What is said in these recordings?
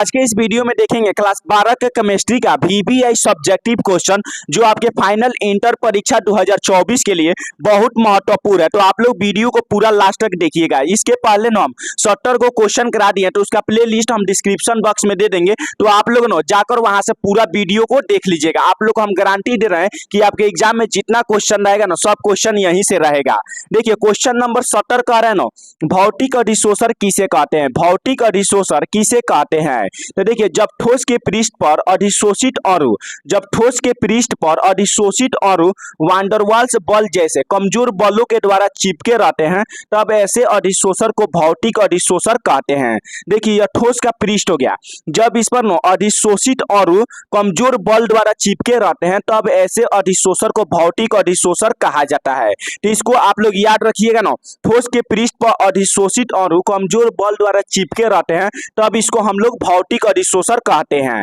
आज के इस वीडियो में देखेंगे क्लास 12 के केमिस्ट्री का वीवीआई सब्जेक्टिव क्वेश्चन जो आपके फाइनल इंटर परीक्षा 2024 के लिए बहुत महत्वपूर्ण है। तो आप लोग वीडियो को पूरा लास्ट तक देखिएगा। इसके पहले ना हम 70 को क्वेश्चन करा दिए तो उसका प्ले लिस्ट हम डिस्क्रिप्शन बॉक्स में दे देंगे, तो आप लोग ना जाकर वहां से पूरा वीडियो को देख लीजिएगा। आप लोग को हम गारंटी दे रहे हैं कि आपके एग्जाम में जितना क्वेश्चन रहेगा ना सब क्वेश्चन यहीं से रहेगा। देखिए क्वेश्चन नंबर 70 कह रहे हैं ना, भौतिक अधिशोषण किसे कहते हैं? भौतिक अधिशोषण किसे कहते हैं? तो देखिए जब ठोस के पृष्ठ पर अधिशोषित अणु वांडरवाल्स बल जैसे कमजोर बलों के द्वारा चिपके रहते हैं तब ऐसे अधिशोषण को भौतिक अधिशोषण कहते हैं। देखिए यह ठोस का पृष्ठ हो गया, जब इस पर अधिशोषित अणु कमजोर बल द्वारा चिपके रहते हैं तब ऐसे अधिशोषण को भौतिक अधिशोषण कहा जाता है। तो इसको आप लोग याद रखिएगा ना, ठोस के पृष्ठ पर अधिशोषित अणु कमजोर बल द्वारा चिपके रहते हैं तब इसको हम लोग भौतिक अधिशोषण कहते हैं।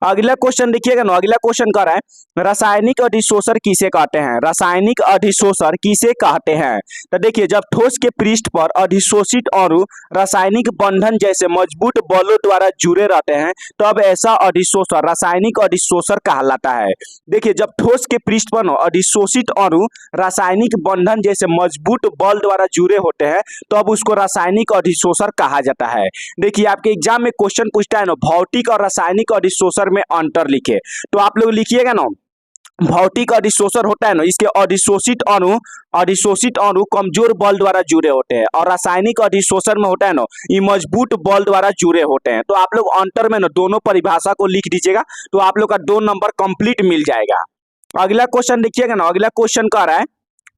अगला क्वेश्चन देखिएगा ना, अगला क्वेश्चन कह रहा है रासायनिक अधिशोषण किसे कहते हैं? रासायनिक अधिशोषण किसे कहते हैं? तो देखिए जब ठोस के पृष्ठ पर अधिशोषित अणु रासायनिक बंधन जैसे मजबूत बलों द्वारा जुड़े रहते हैं तब ऐसा अधिशोषण रासायनिक अधिशोषण कहलाता है। देखिए जब ठोस के पृष्ठ पर अधिशोषित अणु रासायनिक बंधन जैसे मजबूत बल द्वारा जुड़े होते हैं तब उसको रासायनिक अधिशोषण कहा जाता है। देखिए आपके एग्जाम में क्वेश्चन पूछता है ना, भौतिक और रासायनिक अधिशोषण में अंतर लिखे, तो आप लोग लिखिएगा ना, भौतिक अधिशोषण होता है ना, इसके अधिशोषित अणु कमजोर बल द्वारा जुड़े होते हैं और रासायनिक अधिशोषण में होता है ना, ये मजबूत बल द्वारा जुड़े होते हैं। तो आप लोग अंतर में ना दोनों परिभाषा को लिख दीजिएगा तो आप लोग का 2 नंबर कंप्लीट मिल जाएगा। अगला क्वेश्चन देखिएगा ना, अगला क्वेश्चन कह रहा है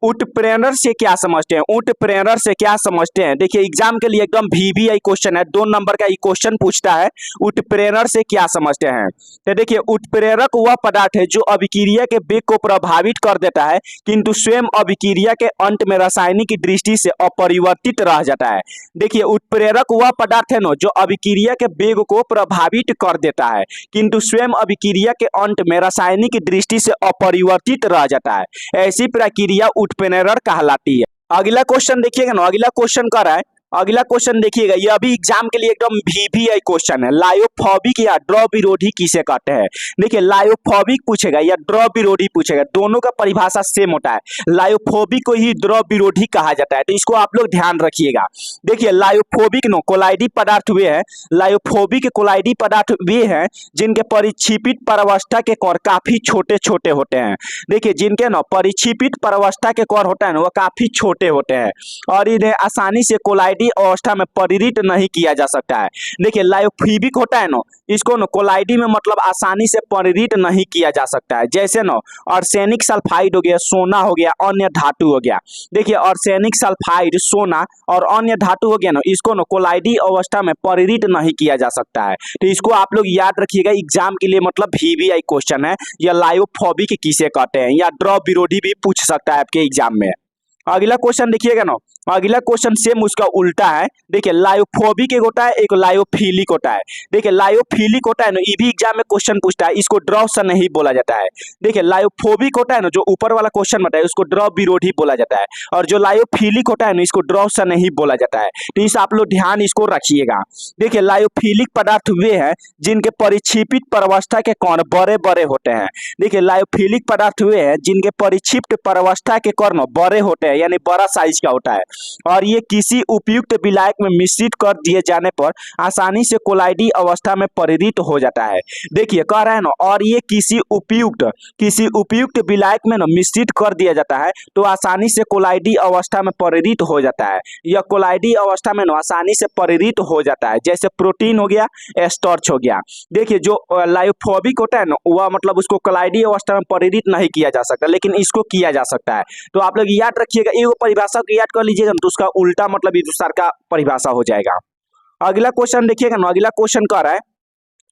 उत्प्रेरण से क्या समझते हैं? उत्प्रेरण से क्या समझते हैं? देखिए एग्जाम के लिए एकदम वीवीआई क्वेश्चन है, 2 नंबर का ये क्वेश्चन पूछता है, उत्प्रेरण से क्या समझते हैं? तो देखिए उत्प्रेरक वह पदार्थ है जो अभिक्रिया के वेग को प्रभावित कर देता है किंतु स्वयं अभिक्रिया के अंत में रासायनिक दृष्टि से अपरिवर्तित रह जाता है। देखिए उत्प्रेरक वह पदार्थ है ना जो अभिक्रिया के वेग को प्रभावित कर देता है किंतु स्वयं अभिक्रिया के अंत में रासायनिक दृष्टि से अपरिवर्तित रह जाता है, ऐसी प्रक्रिया उत्प्रेरण कहलाती है। अगला क्वेश्चन देखिएगा ना, अगला क्वेश्चन कर रहा है, अगला क्वेश्चन देखिएगा, यह भी एग्जाम के लिए एकदम वीवीआई क्वेश्चन है, लायोफोबिक या ड्रॉ विरोधी किसे कहते हैं? देखिए लायोफोबिक पूछेगा या ड्रॉ विरोधी पूछेगा, दोनों का परिभाषा सेम होता है। लायोफोबिक को ही ड्रॉ विरोधी कहा जाता है, तो इसको आप लोग ध्यान रखिएगा। देखिए लायोफोबिक नो कोलाइडी पदार्थ वे हैं, लायोफोबिक कोलाइडी पदार्थ वे हैं जिनके परिक्षेपित परावस्था के कोर काफी छोटे छोटे होते हैं। देखिए जिनके ना परिक्षेपित परावस्था के कोर होता है ना, वह काफी छोटे होते हैं और इन्हें आसानी से कोलाइडी अवस्था में परिणित नहीं किया जा सकता है। देखिए लायोफोबिक होता है ना, इसको ना कोलाइडी में मतलब आसानी से परिणित नहीं किया जा सकता है। जैसे ना आर्सेनिक सल्फाइड हो गया, सोना हो गया, अन्य धातु हो गया। देखिए आर्सेनिक सल्फाइड, सोना और अन्य धातु हो गया ना, इसको ना कोलाइडी अवस्था में परिणित नहीं किया जा सकता है। तो इसको आप लोग याद रखिएगा, एग्जाम के लिए मतलब वीवीआई क्वेश्चन है, या लायोफोबिक किसे कहते हैं या ड्रॉ विरोधी भी पूछ सकता है आपके एग्जाम में। अगला क्वेश्चन देखिएगा ना, अगला क्वेश्चन सेम उसका उल्टा है। देखिए लायोफोबिक एक होता है, एक लायोफिलिक होता है। देखिए लायोफिलिक होता है ना, ये भी एग्जाम में क्वेश्चन पूछता है, इसको ड्रॉ से नहीं बोला जाता है। देखिए लायोफोबिक होता है ना, जो ऊपर वाला क्वेश्चन बताया उसको ड्रॉ विरोधी बोला जाता है, और जो लायोफिलिक होता है ना, इसको ड्रॉ से नहीं बोला जाता है। तो इस आप लोग ध्यान इसको रखिएगा। देखिए लायोफिलिक पदार्थ वे हैं जिनके परिक्षेपित परावस्था के कण बड़े बड़े होते हैं। देखिए लायोफिलिक पदार्थ वे हैं जिनके परिक्षिप्त परावस्था के कण बड़े होते हैं, यानी बड़ा साइज का होता है, और ये किसी उपयुक्त विलायक में मिश्रित कर दिए जाने पर आसानी से कोलाइडी अवस्था में परिणित हो जाता है। देखिए कह रहा है ना, और ये किसी उपयुक्त विलायक में ना मिश्रित कर दिया जाता है तो आसानी से कोलाइडी अवस्था में परिणित हो जाता है। यह कोलाइडी अवस्था में ना आसानी से परिणित हो जाता है, जैसे प्रोटीन हो गया, स्टार्च हो गया। देखिए जो लायोफोबिक होता है ना, वह मतलब उसको कोलाइडी अवस्था में परिणित नहीं किया जा सकता, लेकिन इसको किया जा सकता है। तो आप लोग याद रखिएगा, ये परिभाषा को याद कर लीजिएगा तो उसका उल्टा मतलब दूसरा का परिभाषा हो जाएगा। अगला क्वेश्चन देखिएगा ना, अगला क्वेश्चन कह रहा है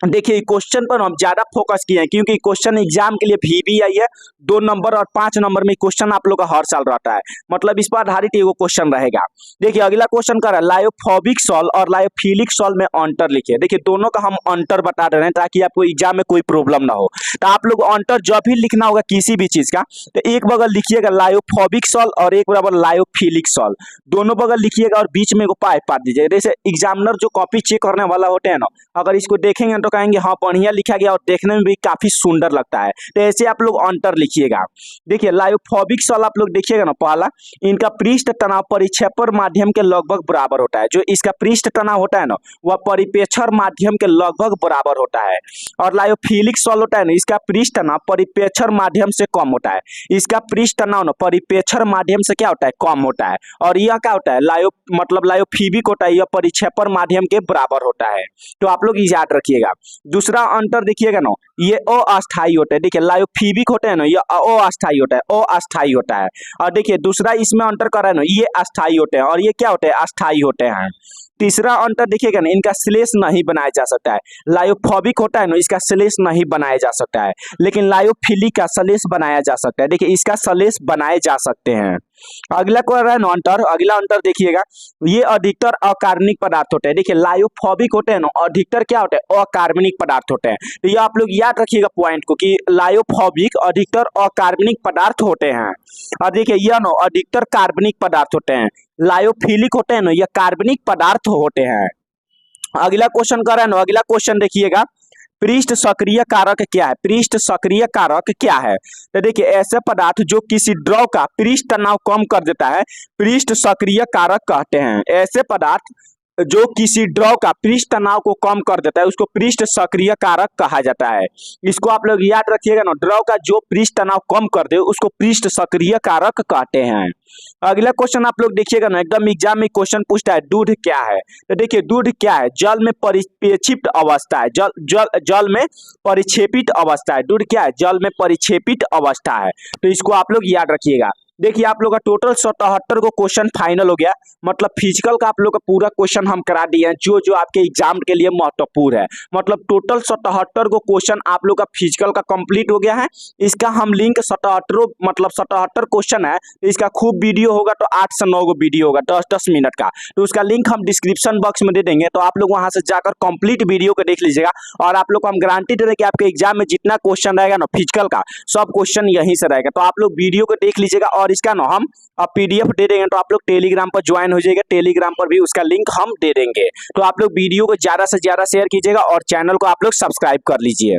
देखिए क्वेश्चन पर हम ज्यादा फोकस किए हैं क्योंकि क्वेश्चन एग्जाम के लिए भी आई है। 2 नंबर और 5 नंबर में क्वेश्चन आप लोग का हर साल रहता है, मतलब इस पर आधारित एगो क्वेश्चन रहेगा। देखिए अगला क्वेश्चन कर रहा है लायोफोबिक सॉल्व और लायोफिलिक सॉल्व में अंतर लिखिए। देखिए दोनों का हम अंतर बता दे रहे हैं ताकि आपको एग्जाम में कोई प्रॉब्लम ना हो। तो आप लोग अंतर जब भी लिखना होगा किसी भी चीज का, तो एक बगल लिखिएगा लायोफोबिक सॉल्व और एक बराबर लायोफिलिक सॉल्व, दोनों बगल लिखिएगा और बीच में एगो पाइप पार दीजिएगा। जैसे एग्जामिनर जो कॉपी चेक करने वाला होते हैं ना, अगर इसको देखेंगे तो कहेंगे हाँ बढ़िया लिखा गया और देखने में भी काफी सुंदर लगता है। तो ऐसे आप लोग अंतर लिखिएगा। देखिए लायोफोबिक सॉल्व आप लोग देखिएगा ना, पहला इनका पृष्ठ तनाव परिक्षेपण माध्यम के लगभग बराबर होता है। जो इसका पृष्ठ तनाव होता है ना वह परिपेक्षण माध्यम के लगभग बराबर होता है। और लायोफिलिक सॉल्व होता है ना, इसका पृष्ठ तनाव परिपेक्षण माध्यम से कम होता है। इसका पृष्ठ तनाव ना परिपेक्षण माध्यम से क्या होता है, कम होता है। और यह क्या होता है, लायोफिबिक होता है, यह परिक्षेपण माध्यम के बराबर होता है। तो आप लोग याद रखिएगा। दूसरा अंतर देखिएगा ना, ये अस्थायी होता है। देखिए लायोफिबिक होता है ना, ये अस्थायी होता है, अस्थायी होता है। और देखिए दूसरा इसमें अंतर कर रहा है ना, ये अस्थायी होते हैं और ये क्या होते हैं, अस्थायी होते हैं। तीसरा अंतर देखिएगा ना, इनका श्लेष नहीं बनाया जा सकता है। लायोफोबिक होता है ना, इसका श्लेष नहीं बनाया जा सकता है, लेकिन लायोफिलिक का श्लेष बनाया जा सकता है। देखिए इसका श्लेष बनाए जा सकते हैं। अगला को रहा है ना अंतर, अगला अंतर देखिएगा, ये अधिकतर अकार्बनिक पदार्थ होते हैं। देखिए लायोफोबिक होते हैं ना, अधिकतर क्या होते हैं, अकार्बनिक पदार्थ होते हैं। तो ये आप लोग याद रखिएगा पॉइंट को कि लायोफोबिक अधिकतर अकार्बनिक पदार्थ होते हैं। और देखिए यह ना अधिकतर कार्बनिक पदार्थ होते हैं। लायोफिलिक होते हैं ना, यह कार्बनिक पदार्थ होते हैं। अगला क्वेश्चन कर रहा है ना, अगला क्वेश्चन देखिएगा, पृष्ठ सक्रिय कारक क्या है, पृष्ठ सक्रिय कारक क्या है। तो देखिए ऐसे पदार्थ जो किसी द्रव का पृष्ठ तनाव कम कर देता है, पृष्ठ सक्रिय कारक कहते हैं। ऐसे पदार्थ जो किसी द्रव का पृष्ठ तनाव को कम कर देता है उसको पृष्ठ सक्रिय कारक कहा जाता है। इसको आप लोग याद रखिएगा ना, द्रव का जो पृष्ठ तनाव कम कर दे उसको पृष्ठ सक्रिय कारक कहते हैं। अगला क्वेश्चन आप लोग देखिएगा ना, एकदम एग्जाम में क्वेश्चन पूछता है दूध क्या है। तो देखिए दूध क्या है, जल में परिक्षेपित अवस्था है। जल में परिक्षेपित अवस्था है। दूध क्या है, जल में परिक्षेपित अवस्था है। तो इसको आप लोग याद रखिएगा। देखिए आप लोग का टोटल 77 को क्वेश्चन फाइनल हो गया, मतलब फिजिकल का आप लोग का पूरा क्वेश्चन हम करा दिए हैं जो जो आपके एग्जाम के लिए महत्वपूर्ण है। मतलब टोटल 77 को क्वेश्चन आप लोग का फिजिकल का कंप्लीट हो गया है। इसका हम लिंक 77 क्वेश्चन है, तो इसका खूब वीडियो होगा, तो 8 से 9 वीडियो होगा 10-10 मिनट का, तो उसका लिंक हम डिस्क्रिप्शन बॉक्स में दे देंगे। तो आप लोग वहां से जाकर कंप्लीट वीडियो को देख लीजिएगा। और आप लोग को हम गारंटी दे रहे कि आपके एग्जाम में जितना क्वेश्चन रहेगा ना फिजिकल का, सब क्वेश्चन यहीं से रहेगा। तो आप लोग वीडियो को देख लीजिएगा और इसका ना हम PDF दे देंगे। तो आप लोग टेलीग्राम पर ज्वाइन हो जाइएगा, टेलीग्राम पर भी उसका लिंक हम दे देंगे। तो आप लोग वीडियो को ज्यादा से ज्यादा शेयर कीजिएगा और चैनल को आप लोग सब्सक्राइब कर लीजिए।